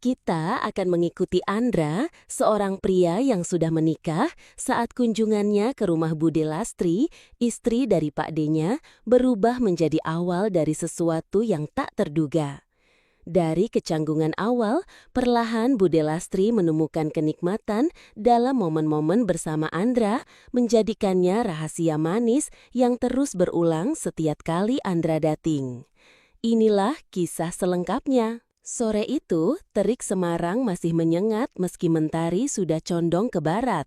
Kita akan mengikuti Andra, seorang pria yang sudah menikah, saat kunjungannya ke rumah Bude Lastri, istri dari Pak D-nya, berubah menjadi awal dari sesuatu yang tak terduga. Dari kecanggungan awal, perlahan Bude Lastri menemukan kenikmatan dalam momen-momen bersama Andra, menjadikannya rahasia manis yang terus berulang setiap kali Andra dating. Inilah kisah selengkapnya. Sore itu, terik Semarang masih menyengat meski mentari sudah condong ke barat.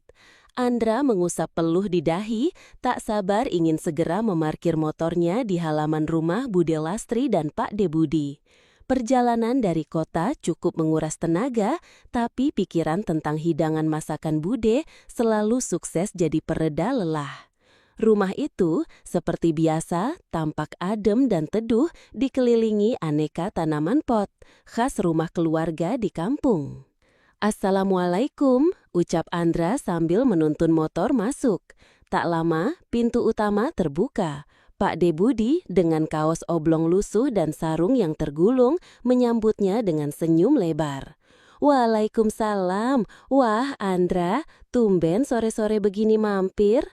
Andra mengusap peluh di dahi, tak sabar ingin segera memarkir motornya di halaman rumah Bude Lastri dan Pak De Budi. Perjalanan dari kota cukup menguras tenaga, tapi pikiran tentang hidangan masakan Bude selalu sukses jadi pereda lelah. Rumah itu, seperti biasa, tampak adem dan teduh dikelilingi aneka tanaman pot, khas rumah keluarga di kampung. "Assalamualaikum," ucap Andra sambil menuntun motor masuk. Tak lama, pintu utama terbuka. Pak De Budi dengan kaos oblong lusuh dan sarung yang tergulung menyambutnya dengan senyum lebar. "Waalaikumsalam. Wah, Andra, tumben sore-sore begini mampir."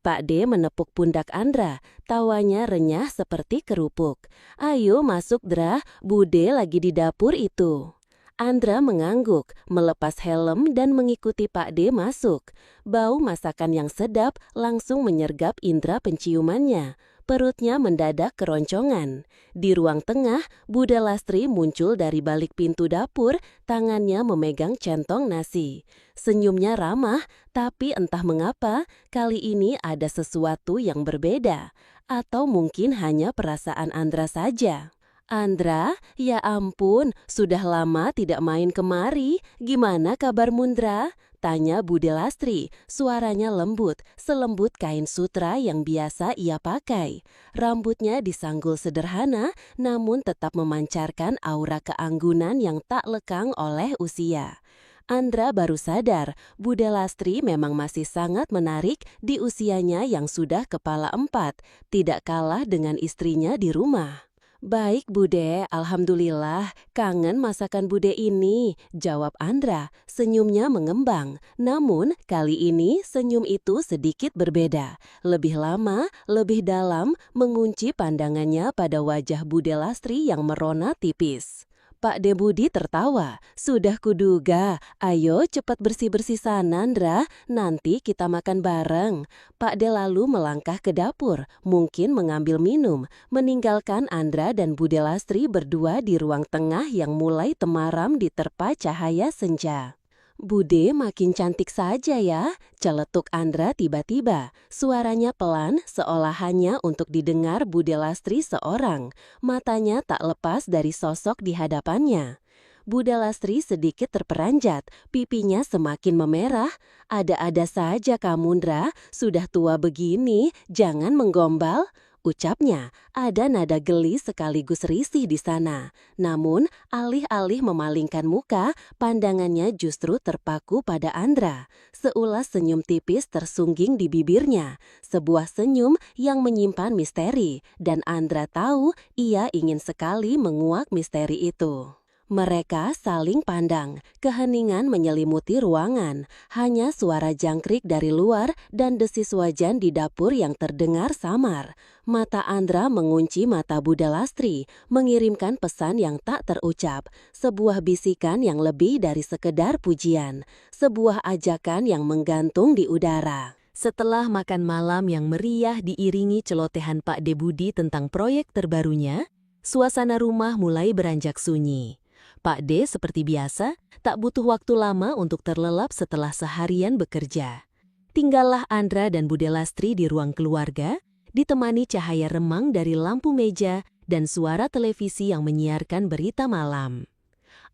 Pak D menepuk pundak Andra, tawanya renyah seperti kerupuk. "Ayo masuk, Dra, Bude lagi di dapur itu." Andra mengangguk, melepas helm dan mengikuti Pak D masuk. Bau masakan yang sedap langsung menyergap indera penciumannya. Perutnya mendadak keroncongan. Di ruang tengah, Bude Lastri muncul dari balik pintu dapur, tangannya memegang centong nasi. Senyumnya ramah, tapi entah mengapa, kali ini ada sesuatu yang berbeda. Atau mungkin hanya perasaan Andra saja. "Andra, ya ampun, sudah lama tidak main kemari. Gimana kabar Mundra?" tanya Bude Lastri. Suaranya lembut, selembut kain sutra yang biasa ia pakai. Rambutnya disanggul sederhana, namun tetap memancarkan aura keanggunan yang tak lekang oleh usia. Andra baru sadar, Bude Lastri memang masih sangat menarik di usianya yang sudah kepala 4, tidak kalah dengan istrinya di rumah. "Baik Bude, alhamdulillah, kangen masakan Bude ini," jawab Andra, senyumnya mengembang. Namun, kali ini senyum itu sedikit berbeda. Lebih lama, lebih dalam, mengunci pandangannya pada wajah Bude Lastri yang merona tipis. Pak De Budi tertawa. "Sudah kuduga, ayo cepat bersih-bersih sana, Andra, nanti kita makan bareng." Pak De lalu melangkah ke dapur, mungkin mengambil minum, meninggalkan Andra dan Bude Lastri berdua di ruang tengah yang mulai temaram diterpa cahaya senja. "Bude makin cantik saja ya," celetuk Andra tiba-tiba. Suaranya pelan, seolah hanya untuk didengar Bude Lastri seorang. Matanya tak lepas dari sosok di hadapannya. Bude Lastri sedikit terperanjat, pipinya semakin memerah. "Ada-ada saja kamu, Ndra, sudah tua begini, jangan menggombal," ucapnya. Ada nada geli sekaligus risih di sana. Namun, alih-alih memalingkan muka, pandangannya justru terpaku pada Andra. Seulas senyum tipis tersungging di bibirnya. Sebuah senyum yang menyimpan misteri, dan Andra tahu ia ingin sekali menguak misteri itu. Mereka saling pandang, keheningan menyelimuti ruangan, hanya suara jangkrik dari luar dan desis wajan di dapur yang terdengar samar. Mata Andra mengunci mata Bude Lastri, mengirimkan pesan yang tak terucap, sebuah bisikan yang lebih dari sekedar pujian, sebuah ajakan yang menggantung di udara. Setelah makan malam yang meriah diiringi celotehan Pak De Budi tentang proyek terbarunya, suasana rumah mulai beranjak sunyi. Pak D seperti biasa, tak butuh waktu lama untuk terlelap setelah seharian bekerja. Tinggallah Andra dan Bude Lastri di ruang keluarga, ditemani cahaya remang dari lampu meja dan suara televisi yang menyiarkan berita malam.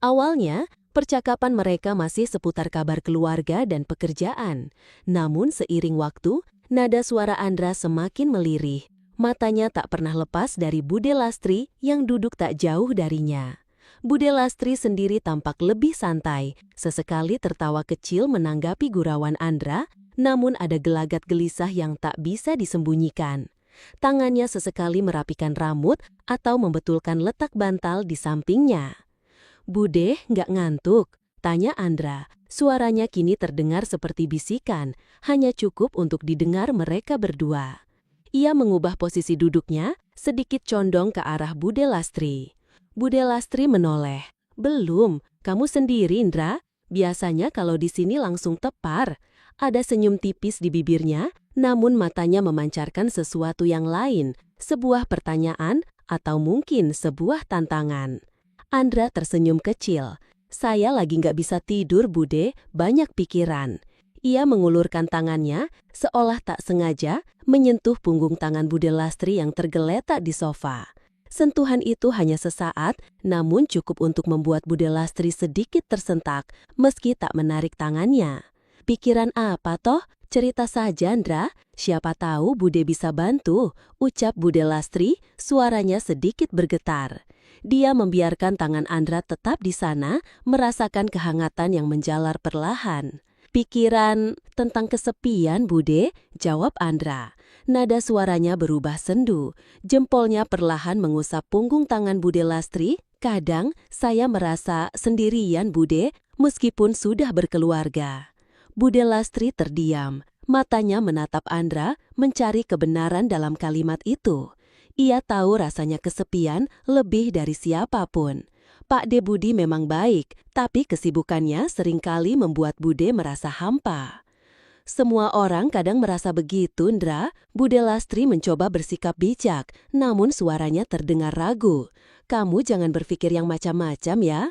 Awalnya, percakapan mereka masih seputar kabar keluarga dan pekerjaan. Namun seiring waktu, nada suara Andra semakin melirih. Matanya tak pernah lepas dari Bude Lastri yang duduk tak jauh darinya. Bude Lastri sendiri tampak lebih santai, sesekali tertawa kecil menanggapi gurauan Andra, namun ada gelagat gelisah yang tak bisa disembunyikan. Tangannya sesekali merapikan rambut atau membetulkan letak bantal di sampingnya. Bude, nggak ngantuk? Tanya Andra. Suaranya kini terdengar seperti bisikan, hanya cukup untuk didengar mereka berdua. Ia mengubah posisi duduknya, sedikit condong ke arah Bude Lastri. Bude Lastri menoleh. Belum, kamu sendiri Indra. Biasanya kalau di sini langsung tepar. Ada senyum tipis di bibirnya, namun matanya memancarkan sesuatu yang lain, sebuah pertanyaan atau mungkin sebuah tantangan. Andra tersenyum kecil. Saya lagi nggak bisa tidur, Bude, banyak pikiran. Ia mengulurkan tangannya, seolah tak sengaja, menyentuh punggung tangan Bude Lastri yang tergeletak di sofa. Sentuhan itu hanya sesaat, namun cukup untuk membuat Bude Lastri sedikit tersentak, meski tak menarik tangannya. Pikiran apa toh? Cerita saja, Andra. Siapa tahu Bude bisa bantu, ucap Bude Lastri, suaranya sedikit bergetar. Dia membiarkan tangan Andra tetap di sana, merasakan kehangatan yang menjalar perlahan. Pikiran tentang kesepian, Bude, jawab Andra. Nada suaranya berubah sendu. Jempolnya perlahan mengusap punggung tangan Bude Lastri. Kadang saya merasa sendirian, Bude, meskipun sudah berkeluarga. Bude Lastri terdiam. Matanya menatap Andra, mencari kebenaran dalam kalimat itu. Ia tahu rasanya kesepian lebih dari siapapun. Pak De Budi memang baik, tapi kesibukannya seringkali membuat Bude merasa hampa. Semua orang kadang merasa begitu, Indra. Bude Lastri mencoba bersikap bijak, namun suaranya terdengar ragu. Kamu jangan berpikir yang macam-macam ya.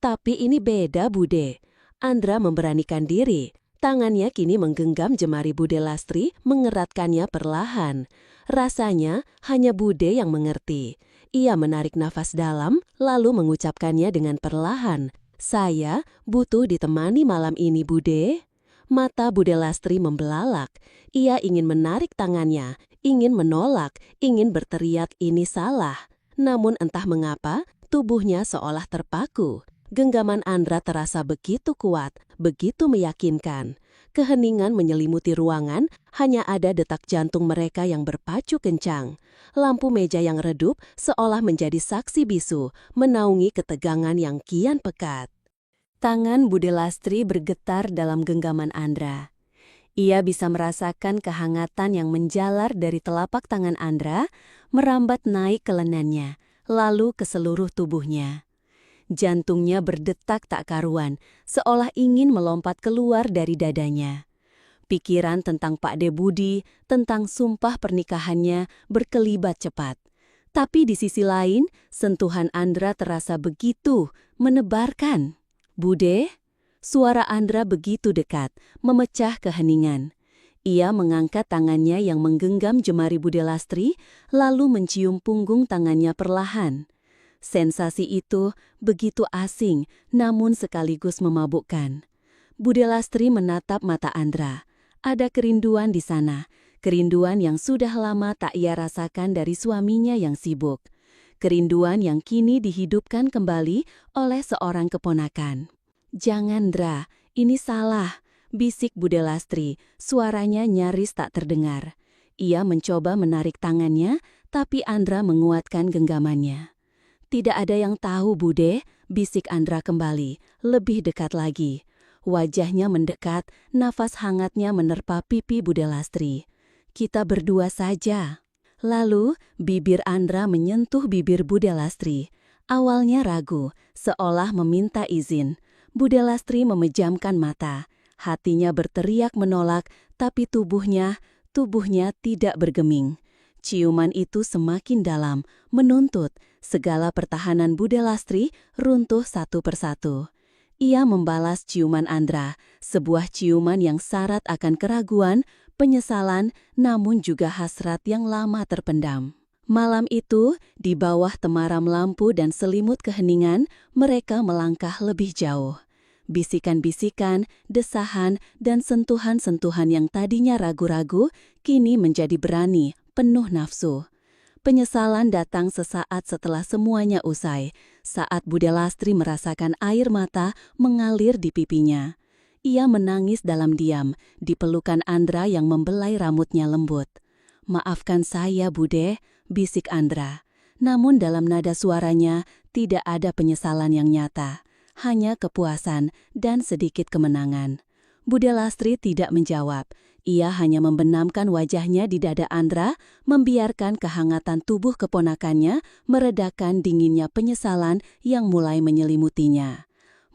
Tapi ini beda, Bude. Andra memberanikan diri. Tangannya kini menggenggam jemari Bude Lastri, mengeratkannya perlahan. Rasanya hanya Bude yang mengerti. Ia menarik nafas dalam, lalu mengucapkannya dengan perlahan. Saya butuh ditemani malam ini, Bude. Mata Bude Lastri membelalak. Ia ingin menarik tangannya, ingin menolak, ingin berteriak ini salah. Namun entah mengapa, tubuhnya seolah terpaku. Genggaman Andra terasa begitu kuat, begitu meyakinkan. Keheningan menyelimuti ruangan, hanya ada detak jantung mereka yang berpacu kencang. Lampu meja yang redup seolah menjadi saksi bisu, menaungi ketegangan yang kian pekat. Tangan Bude Lastri bergetar dalam genggaman Andra. Ia bisa merasakan kehangatan yang menjalar dari telapak tangan Andra, merambat naik ke lengannya, lalu ke seluruh tubuhnya. Jantungnya berdetak tak karuan, seolah ingin melompat keluar dari dadanya. Pikiran tentang Pak De Budi, tentang sumpah pernikahannya berkelibat cepat. Tapi di sisi lain, sentuhan Andra terasa begitu menebarkan. Bude, suara Andra begitu dekat, memecah keheningan. Ia mengangkat tangannya yang menggenggam jemari Bude Lastri, lalu mencium punggung tangannya perlahan. Sensasi itu begitu asing, namun sekaligus memabukkan. Bude Lastri menatap mata Andra. Ada kerinduan di sana, kerinduan yang sudah lama tak ia rasakan dari suaminya yang sibuk. Kerinduan yang kini dihidupkan kembali oleh seorang keponakan. Jangan, Dra, ini salah, bisik Bude Lastri, suaranya nyaris tak terdengar. Ia mencoba menarik tangannya, tapi Andra menguatkan genggamannya. Tidak ada yang tahu, Bude, bisik Andra kembali, lebih dekat lagi. Wajahnya mendekat, nafas hangatnya menerpa pipi Bude Lastri. Kita berdua saja. Lalu, bibir Andra menyentuh bibir Bude Lastri. Awalnya ragu, seolah meminta izin. Bude Lastri memejamkan mata. Hatinya berteriak menolak, tapi tubuhnya tidak bergeming. Ciuman itu semakin dalam, menuntut. Segala pertahanan Bude Lastri runtuh satu persatu. Ia membalas ciuman Andra, sebuah ciuman yang syarat akan keraguan, penyesalan, namun juga hasrat yang lama terpendam. Malam itu, di bawah temaram lampu dan selimut keheningan, mereka melangkah lebih jauh. Bisikan-bisikan, desahan, dan sentuhan-sentuhan yang tadinya ragu-ragu, kini menjadi berani, penuh nafsu. Penyesalan datang sesaat setelah semuanya usai, saat Bude Lastri merasakan air mata mengalir di pipinya. Ia menangis dalam diam, di pelukan Andra yang membelai rambutnya lembut. Maafkan saya, Bude, bisik Andra. Namun dalam nada suaranya tidak ada penyesalan yang nyata, hanya kepuasan dan sedikit kemenangan. Bude Lastri tidak menjawab. Ia hanya membenamkan wajahnya di dada Andra, membiarkan kehangatan tubuh keponakannya meredakan dinginnya penyesalan yang mulai menyelimutinya.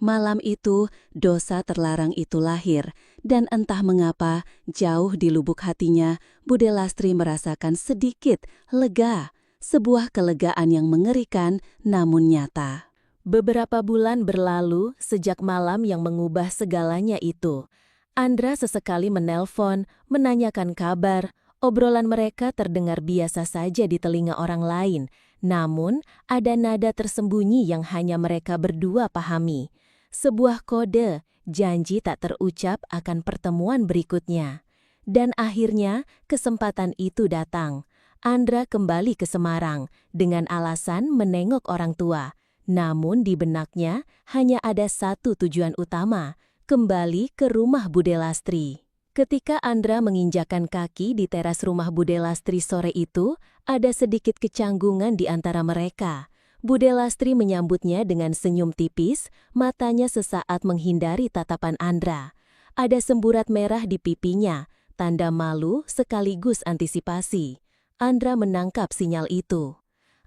Malam itu, dosa terlarang itu lahir, dan entah mengapa, jauh di lubuk hatinya, Bude Lastri merasakan sedikit lega, sebuah kelegaan yang mengerikan namun nyata. Beberapa bulan berlalu sejak malam yang mengubah segalanya itu. Andra sesekali menelpon, menanyakan kabar. Obrolan mereka terdengar biasa saja di telinga orang lain. Namun, ada nada tersembunyi yang hanya mereka berdua pahami. Sebuah kode, janji tak terucap akan pertemuan berikutnya. Dan akhirnya, kesempatan itu datang. Andra kembali ke Semarang dengan alasan menengok orang tua. Namun di benaknya hanya ada satu tujuan utama, kembali ke rumah Bude Lastri. Ketika Andra menginjakan kaki di teras rumah Bude Lastri sore itu, ada sedikit kecanggungan di antara mereka. Bude Lastri menyambutnya dengan senyum tipis, matanya sesaat menghindari tatapan Andra. Ada semburat merah di pipinya, tanda malu sekaligus antisipasi. Andra menangkap sinyal itu.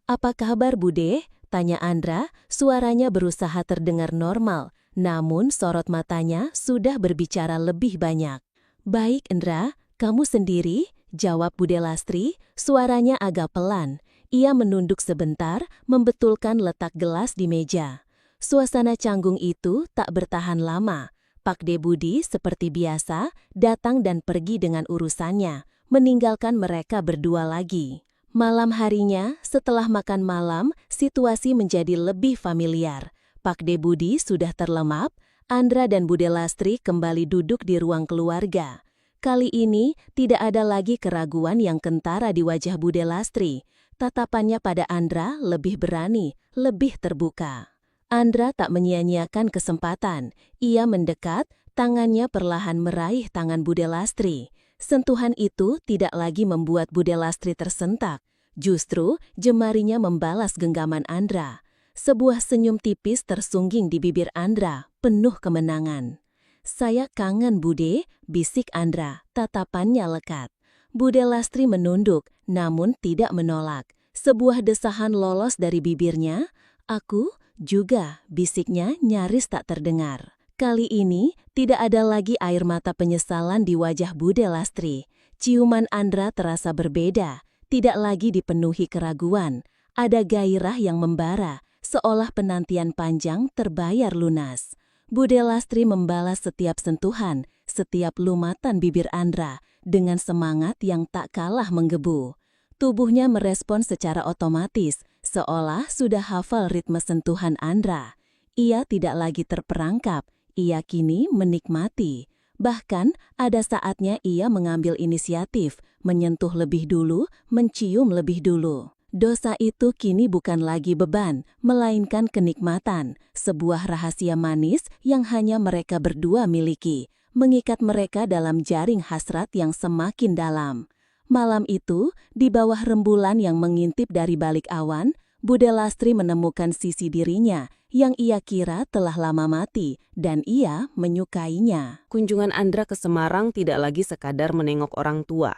"Apa kabar, Bude?" tanya Andra, suaranya berusaha terdengar normal, namun sorot matanya sudah berbicara lebih banyak. "Baik, Andra, kamu sendiri?" jawab Bude Lastri, suaranya agak pelan. Ia menunduk sebentar, membetulkan letak gelas di meja. Suasana canggung itu tak bertahan lama. Pak De Budi seperti biasa datang dan pergi dengan urusannya, meninggalkan mereka berdua lagi. Malam harinya, setelah makan malam, situasi menjadi lebih familiar. Pak De Budi sudah terlemap, Andra dan Bude Lastri kembali duduk di ruang keluarga. Kali ini, tidak ada lagi keraguan yang kentara di wajah Bude Lastri. Tatapannya pada Andra lebih berani, lebih terbuka. Andra tak menyia-nyiakan kesempatan. Ia mendekat, tangannya perlahan meraih tangan Bude Lastri. Sentuhan itu tidak lagi membuat Bude Lastri tersentak. Justru, jemarinya membalas genggaman Andra. Sebuah senyum tipis tersungging di bibir Andra, penuh kemenangan. "Saya kangen, Bude," bisik Andra, tatapannya lekat. Bude Lastri menunduk, namun tidak menolak. Sebuah desahan lolos dari bibirnya. "Aku juga," bisiknya nyaris tak terdengar. Kali ini, tidak ada lagi air mata penyesalan di wajah Bude Lastri. Ciuman Andra terasa berbeda, tidak lagi dipenuhi keraguan. Ada gairah yang membara, seolah penantian panjang terbayar lunas. Bude Lastri membalas setiap sentuhan, setiap lumatan bibir Andra, dengan semangat yang tak kalah menggebu. Tubuhnya merespon secara otomatis, seolah sudah hafal ritme sentuhan Andra. Ia tidak lagi terperangkap, ia kini menikmati. Bahkan, ada saatnya ia mengambil inisiatif, menyentuh lebih dulu, mencium lebih dulu. Dosa itu kini bukan lagi beban, melainkan kenikmatan, sebuah rahasia manis yang hanya mereka berdua miliki, mengikat mereka dalam jaring hasrat yang semakin dalam. Malam itu, di bawah rembulan yang mengintip dari balik awan, Bude Lastri menemukan sisi dirinya yang ia kira telah lama mati, dan ia menyukainya. Kunjungan Andra ke Semarang tidak lagi sekadar menengok orang tua.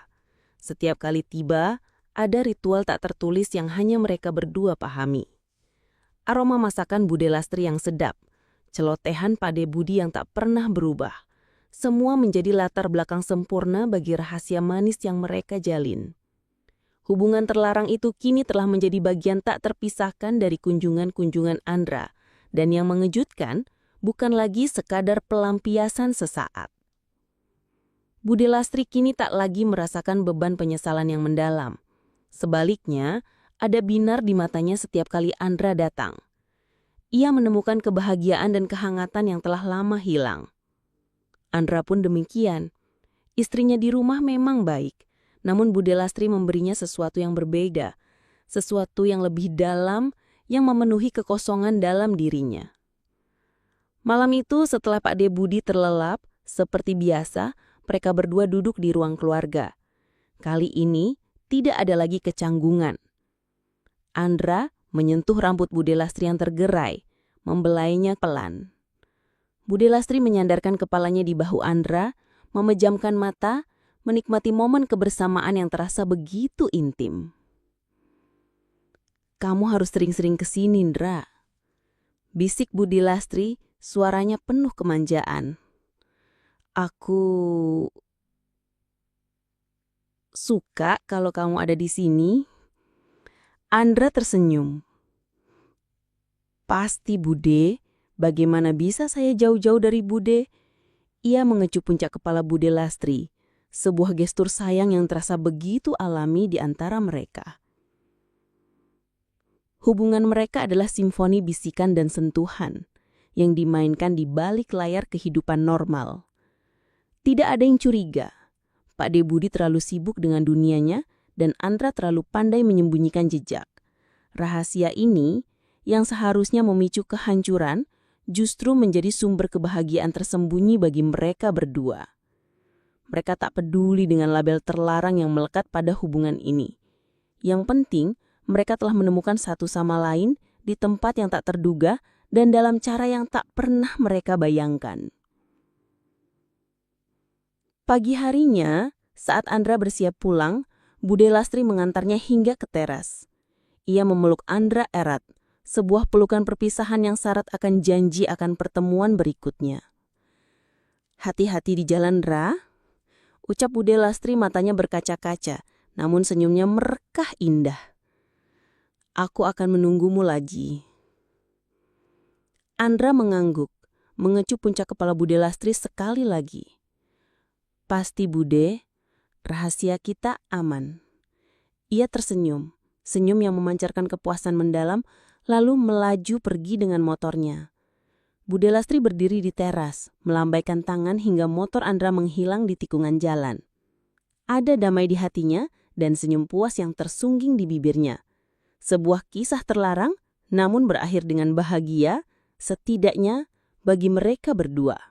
Setiap kali tiba, ada ritual tak tertulis yang hanya mereka berdua pahami. Aroma masakan Bude Lastri yang sedap, celotehan Pak De Budi yang tak pernah berubah. Semua menjadi latar belakang sempurna bagi rahasia manis yang mereka jalin. Hubungan terlarang itu kini telah menjadi bagian tak terpisahkan dari kunjungan-kunjungan Andra, dan yang mengejutkan bukan lagi sekadar pelampiasan sesaat. Bude Lastri kini tak lagi merasakan beban penyesalan yang mendalam. Sebaliknya, ada binar di matanya setiap kali Andra datang. Ia menemukan kebahagiaan dan kehangatan yang telah lama hilang. Andra pun demikian. Istrinya di rumah memang baik, namun Bude Lastri memberinya sesuatu yang berbeda, sesuatu yang lebih dalam yang memenuhi kekosongan dalam dirinya. Malam itu setelah Pak De Budi terlelap, seperti biasa, mereka berdua duduk di ruang keluarga. Kali ini, tidak ada lagi kecanggungan. Andra menyentuh rambut Bude Lastri yang tergerai, membelainya pelan. Bude Lastri menyandarkan kepalanya di bahu Andra, memejamkan mata, menikmati momen kebersamaan yang terasa begitu intim. "Kamu harus sering-sering kesini, Ndra," bisik Bude Lastri, suaranya penuh kemanjaan. "Aku suka kalau kamu ada di sini." Andra tersenyum. "Pasti, Bude. Bagaimana bisa saya jauh-jauh dari Bude?" Ia mengecup puncak kepala Bude Lastri, sebuah gestur sayang yang terasa begitu alami di antara mereka. Hubungan mereka adalah simfoni bisikan dan sentuhan yang dimainkan di balik layar kehidupan normal. Tidak ada yang curiga. Pak De Budi terlalu sibuk dengan dunianya dan Andra terlalu pandai menyembunyikan jejak. Rahasia ini yang seharusnya memicu kehancuran justru menjadi sumber kebahagiaan tersembunyi bagi mereka berdua. Mereka tak peduli dengan label terlarang yang melekat pada hubungan ini. Yang penting, mereka telah menemukan satu sama lain di tempat yang tak terduga dan dalam cara yang tak pernah mereka bayangkan. Pagi harinya, saat Andra bersiap pulang, Bude Lastri mengantarnya hingga ke teras. Ia memeluk Andra erat, sebuah pelukan perpisahan yang syarat akan janji akan pertemuan berikutnya. "Hati-hati di jalan, Ra," ucap Bude Lastri, matanya berkaca-kaca, namun senyumnya merekah indah. "Aku akan menunggumu lagi." Andra mengangguk, mengecup puncak kepala Bude Lastri sekali lagi. "Pasti, Bude, rahasia kita aman." Ia tersenyum, senyum yang memancarkan kepuasan mendalam, lalu melaju pergi dengan motornya. Bude Lastri berdiri di teras, melambaikan tangan hingga motor Andra menghilang di tikungan jalan. Ada damai di hatinya dan senyum puas yang tersungging di bibirnya. Sebuah kisah terlarang, namun berakhir dengan bahagia, setidaknya bagi mereka berdua.